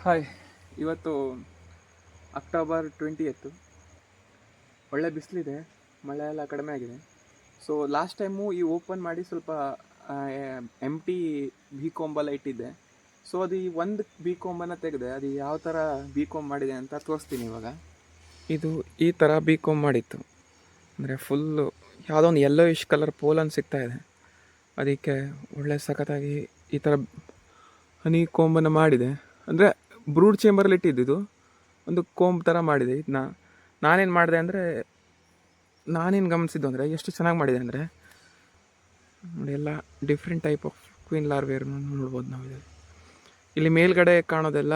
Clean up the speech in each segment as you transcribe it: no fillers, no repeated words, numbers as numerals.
Hi, ಇವತ್ತು October 20th. ಒಳ್ಳೆ ಬಿಸಿಲಿದೆ, ಮಳೆ ಎಲ್ಲ ಕಡಿಮೆ ಆಗಿದೆ. ಸೊ ಲಾಸ್ಟ್ ಟೈಮು ಈ ಓಪನ್ ಮಾಡಿ ಸ್ವಲ್ಪ ಎಂಟಿ ಬಿ ಕೊಂಬೆಲ್ಲ ಇಟ್ಟಿದ್ದೆ. ಸೊ ಅದು ಈ ಒಂದು ಬಿ ಕೊಂಬನ್ನು ತೆಗೆದೆ, ಅದು ಯಾವ ಥರ ಬಿ ಕೊಂಬ್ ಮಾಡಿದೆ ಅಂತ ತೋರಿಸ್ತೀನಿ ಇವಾಗ. ಇದು ಈ ಥರ ಬಿ ಕೊಂಬ್ ಮಾಡಿತ್ತು, ಅಂದರೆ ಫುಲ್ಲು ಯಾವುದೋ ಒಂದು ಯೆಲ್ಲೋಯಿಶ್ ಕಲರ್ ಪೋಲನ್ ಸಿಗ್ತಾಯಿದೆ. ಅದಕ್ಕೆ ಒಳ್ಳೆ ಸಖತ್ತಾಗಿ ಈ ಥರ ಹನಿ ಕೊಂಬನ್ನು ಮಾಡಿದೆ. ಅಂದರೆ ಬ್ರೂಡ್ ಚೇಂಬರಲ್ಲಿ ಇಟ್ಟಿದ್ದು ಒಂದು ಕೋಂಬ್ ಥರ ಮಾಡಿದೆ. ಇದನ್ನ ನಾನೇನು ಮಾಡಿದೆ ಅಂದರೆ, ನಾನೇನು ಗಮನಿಸಿದ್ದು ಅಂದರೆ ಎಷ್ಟು ಚೆನ್ನಾಗಿ ಮಾಡಿದೆ ಅಂದರೆ ನೋಡಿ, ಎಲ್ಲ ಡಿಫ್ರೆಂಟ್ ಟೈಪ್ ಆಫ್ ಕ್ವೀನ್ ಲಾರ್ವೇರ್ನ ನೋಡ್ಬೋದು ನಾವು. ಇಲ್ಲಿ ಮೇಲ್ಗಡೆ ಕಾಣೋದೆಲ್ಲ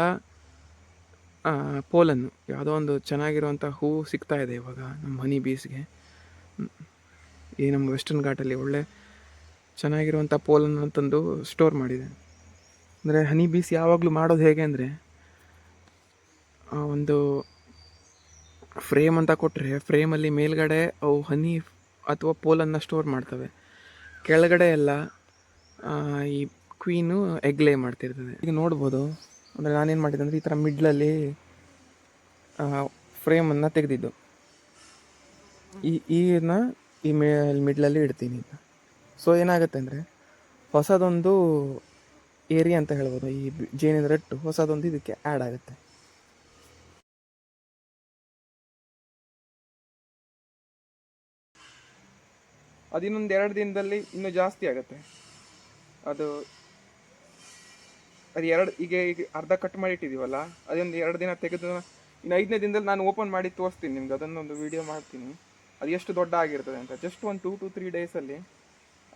ಪೋಲನ್ನು, ಯಾವುದೋ ಒಂದು ಚೆನ್ನಾಗಿರುವಂಥ ಹೂವು ಸಿಗ್ತಾ ಇದೆ ಇವಾಗ ನಮ್ಮ ಹನಿ ಬೀಸ್ಗೆ. ಈ ನಮ್ಮ ವೆಸ್ಟರ್ನ್ ಘಾಟಲ್ಲಿ ಒಳ್ಳೆ ಚೆನ್ನಾಗಿರುವಂಥ ಪೋಲನ್ನು ತಂದು ಸ್ಟೋರ್ ಮಾಡಿದೆ. ಅಂದರೆ ಹನಿ ಬೀಸ್ ಯಾವಾಗಲೂ ಮಾಡೋದು ಹೇಗೆ ಅಂದರೆ, ಒಂದು ಫ್ರೇಮ್ ಅಂತ ಕೊಟ್ಟರೆ ಫ್ರೇಮಲ್ಲಿ ಮೇಲ್ಗಡೆ ಅವು ಹನಿ ಅಥವಾ ಪೋಲನ್ನು ಸ್ಟೋರ್ ಮಾಡ್ತವೆ, ಕೆಳಗಡೆ ಎಲ್ಲ ಈ ಕ್ವೀನು ಎಗ್ ಲೇ ಮಾಡ್ತಿರ್ತದೆ. ಈಗ ನೋಡ್ಬೋದು, ಅಂದರೆ ನಾನೇನು ಮಾಡಿದ್ದೆ ಅಂದರೆ ಈ ಥರ ಮಿಡ್ಲಲ್ಲಿ ಫ್ರೇಮನ್ನು ತೆಗೆದಿದ್ದು, ಈನ ಈ ಮಿಡ್ಲಲ್ಲಿ ಇಡ್ತೀನಿ. ಸೊ ಏನಾಗುತ್ತೆ ಅಂದರೆ ಹೊಸದೊಂದು ಏರಿಯಾ ಅಂತ ಹೇಳ್ಬೋದು, ಈ ಜೇನಿನ ರಟ್ಟು ಹೊಸದೊಂದು ಇದಕ್ಕೆ ಆ್ಯಡ್ ಆಗುತ್ತೆ. ಅದು ಇನ್ನೊಂದು 2 ದಿನದಲ್ಲಿ ಇನ್ನೂ ಜಾಸ್ತಿ ಆಗುತ್ತೆ. ಅದು ಈಗ ಅರ್ಧ ಕಟ್ ಮಾಡಿ ಇಟ್ಟಿದ್ದೀವಲ್ಲ, ಅದೊಂದು 2 ದಿನ ತೆಗೆದು ಇನ್ನು 5ನೇ ದಿನದಲ್ಲಿ ನಾನು ಓಪನ್ ಮಾಡಿ ತೋರಿಸ್ತೀನಿ ನಿಮ್ಗೆ. ಅದನ್ನೊಂದು ವಿಡಿಯೋ ಮಾಡ್ತೀನಿ, ಅದು ಎಷ್ಟು ದೊಡ್ಡ ಆಗಿರ್ತದೆ ಅಂತ. ಜಸ್ಟ್ ಒಂದು 2 to 3 ಡೇಸಲ್ಲಿ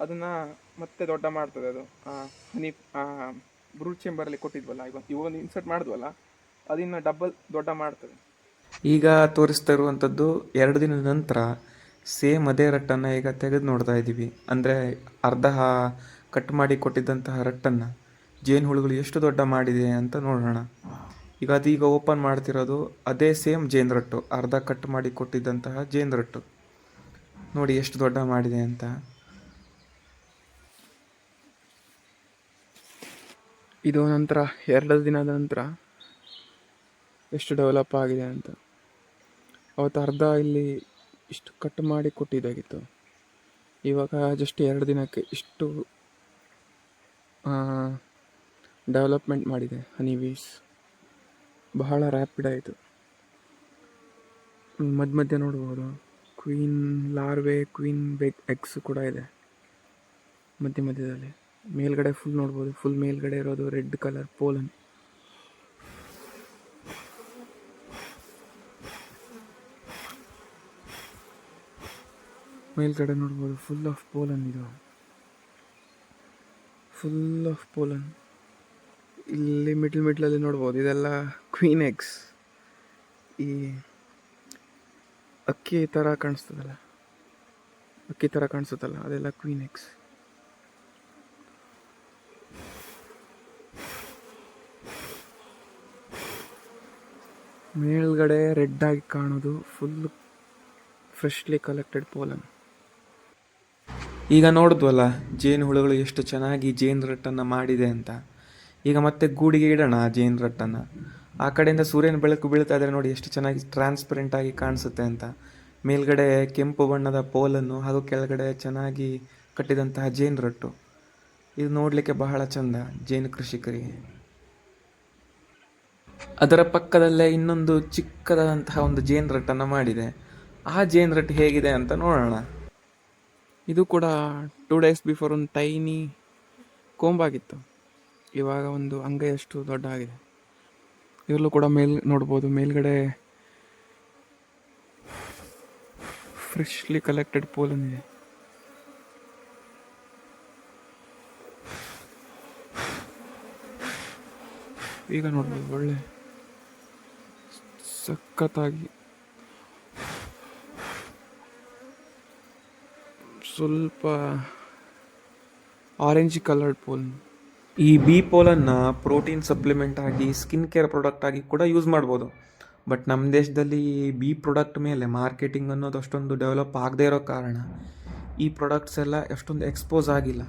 ಅದನ್ನು ಮತ್ತೆ ದೊಡ್ಡ ಮಾಡ್ತದೆ. ಅದು ಹನಿ ಬ್ರೂಡ್ ಚೇಂಬರಲ್ಲಿ ಕೊಟ್ಟಿದ್ವಲ್ಲ, ಇವೊಂದು ಇನ್ಸರ್ಟ್ ಮಾಡಿದ್ವಲ್ಲ, ಅದನ್ನು ಡಬಲ್ ದೊಡ್ಡ ಮಾಡ್ತದೆ. ಈಗ ತೋರಿಸ್ತಾ ಇರುವಂಥದ್ದು 2 ದಿನದ ನಂತರ ಸೇಮ್ ಅದೇ ರಟ್ಟನ್ನು ಈಗ ತೆಗೆದು ನೋಡ್ತಾ ಇದ್ದೀವಿ. ಅಂದರೆ ಅರ್ಧ ಕಟ್ ಮಾಡಿ ಕೊಟ್ಟಿದ್ದಂತಹ ರಟ್ಟನ್ನು ಜೇನು ಹುಳುಗಳು ಎಷ್ಟು ದೊಡ್ಡ ಮಾಡಿದೆ ಅಂತ ನೋಡೋಣ. ಈಗ ಅದೀಗ ಓಪನ್ ಮಾಡ್ತಿರೋದು ಅದೇ ಸೇಮ್ ಜೇನು ರಟ್ಟು, ಅರ್ಧ ಕಟ್ ಮಾಡಿ ಕೊಟ್ಟಿದ್ದಂತಹ ಜೇನು ರಟ್ಟು. ನೋಡಿ ಎಷ್ಟು ದೊಡ್ಡ ಮಾಡಿದೆ ಅಂತ. ಇದು ನಂತರ 2 ದಿನದ ನಂತರ ಎಷ್ಟು ಡೆವಲಪ್ ಆಗಿದೆ ಅಂತ. ಅವತ್ತು ಅರ್ಧ ಇಲ್ಲಿ ಇಷ್ಟು ಕಟ್ ಮಾಡಿ ಕೊಟ್ಟಿದ್ದಾಗಿತ್ತು, ಇವಾಗ ಜಸ್ಟ್ 2 ದಿನಕ್ಕೆ ಇಷ್ಟು ಡೆವಲಪ್ಮೆಂಟ್ ಮಾಡಿದೆ ಹನಿ ಬೀಸ್. ಬಹಳ ರ್ಯಾಪಿಡ್ ಆಯಿತು. ಮಧ್ಯೆ ನೋಡ್ಬೋದು ಕ್ವೀನ್ ಲಾರ್ವೆ, ಕ್ವೀನ್ ಎಗ್ಸ್ ಕೂಡ ಇದೆ ಮಧ್ಯದಲ್ಲಿ. ಮೇಲ್ಗಡೆ ಫುಲ್ ನೋಡ್ಬೋದು, ಫುಲ್ ಮೇಲ್ಗಡೆ ಇರೋದು ರೆಡ್ ಕಲರ್ ಪೋಲನ್. ಮೇಲ್ಗಡೆ ನೋಡ್ಬೋದು ಫುಲ್ ಆಫ್ ಪೋಲನ್, ಇದು ಫುಲ್ ಆಫ್ ಪೋಲನ್. ಇಲ್ಲಿ ಮಿಡ್ಲಲ್ಲಿ ನೋಡ್ಬೋದು, ಇದೆಲ್ಲ ಕ್ವೀನ್ ಎಗ್ಸ್. ಈ ಅಕ್ಕಿ ಥರ ಕಾಣಿಸುತ್ತಲ್ಲ, ಅದೆಲ್ಲ ಕ್ವೀನ್ ಎಗ್ಸ್. ಮೇಲ್ಗಡೆ ರೆಡ್ ಆಗಿ ಕಾಣೋದು ಫುಲ್ ಫ್ರೆಶ್ಲಿ ಕಲೆಕ್ಟೆಡ್ ಪೋಲನ್. ಈಗ ನೋಡಿದ್ವಲ್ಲ ಜೇನು ಹುಳುಗಳು ಎಷ್ಟು ಚೆನ್ನಾಗಿ ಜೇನು ರಟ್ಟನ್ನು ಮಾಡಿದೆ ಅಂತ. ಈಗ ಮತ್ತೆ ಗೂಡಿಗೆ ಇಡೋಣ ಜೇನು ರಟ್ಟನ್ನು. ಆ ಕಡೆಯಿಂದ ಸೂರ್ಯನ ಬೆಳಕು ಬೀಳ್ತಾ ಇದ್ರೆ ನೋಡಿ ಎಷ್ಟು ಚೆನ್ನಾಗಿ ಟ್ರಾನ್ಸ್ಪರೆಂಟ್ ಆಗಿ ಕಾಣಿಸುತ್ತೆ ಅಂತ. ಮೇಲ್ಗಡೆ ಕೆಂಪು ಬಣ್ಣದ ಪೋಲನ್ನು ಹಾಗೂ ಕೆಳಗಡೆ ಚೆನ್ನಾಗಿ ಕಟ್ಟಿದಂತಹ ಜೇನು ರಟ್ಟು. ಇದು ನೋಡಲಿಕ್ಕೆ ಬಹಳ ಚಂದ ಜೇನು ಕೃಷಿಕರಿಗೆ. ಅದರ ಪಕ್ಕದಲ್ಲೇ ಇನ್ನೊಂದು ಚಿಕ್ಕದಾದಂತಹ ಒಂದು ಜೇನು ರಟ್ಟನ್ನು ಮಾಡಿದೆ. ಆ ಜೇನು ರಟ್ಟು ಹೇಗಿದೆ ಅಂತ ನೋಡೋಣ. ಇದು ಕೂಡ 2 days ಬಿಫೋರ್ ಒಂದು ಟೈನಿ ಕೊಂಬಾಗಿತ್ತು, ಇವಾಗ ಒಂದು ಅಂಗೈಯಷ್ಟು ದೊಡ್ಡ ಆಗಿದೆ. ಇದರಲ್ಲೂ ಕೂಡ ನೋಡ್ಬೋದು, ಮೇಲ್ಗಡೆ ಫ್ರೆಶ್ಲಿ ಕಲೆಕ್ಟೆಡ್ ಪೋಲನ್ ಇದೆ. ಈಗ ನೋಡ್ಬೋದು ಒಳ್ಳೆ ಸಖತ್ತಾಗಿ ಸ್ವಲ್ಪ ಆರೆಂಜ್ ಕಲರ್ಡ್ ಪೋಲನ್. ಈ ಬಿ ಪೋಲನ್ನು ಪ್ರೋಟೀನ್ ಸಪ್ಲಿಮೆಂಟ್ ಆಗಿ, ಸ್ಕಿನ್ ಕೇರ್ ಪ್ರಾಡಕ್ಟ್ ಆಗಿ ಕೂಡ ಯೂಸ್ ಮಾಡ್ಬೋದು. ಬಟ್ ನಮ್ಮ ದೇಶದಲ್ಲಿ ಬಿ ಪ್ರಾಡಕ್ಟ್ ಮೇಲೆ ಮಾರ್ಕೆಟಿಂಗ್ ಅನ್ನೋದು ಅಷ್ಟೊಂದು ಡೆವಲಪ್ ಆಗದೇ ಇರೋ ಕಾರಣ ಈ ಪ್ರಾಡಕ್ಟ್ಸ್ ಎಲ್ಲ ಎಷ್ಟೊಂದು ಎಕ್ಸ್ಪೋಸ್ ಆಗಿಲ್ಲ.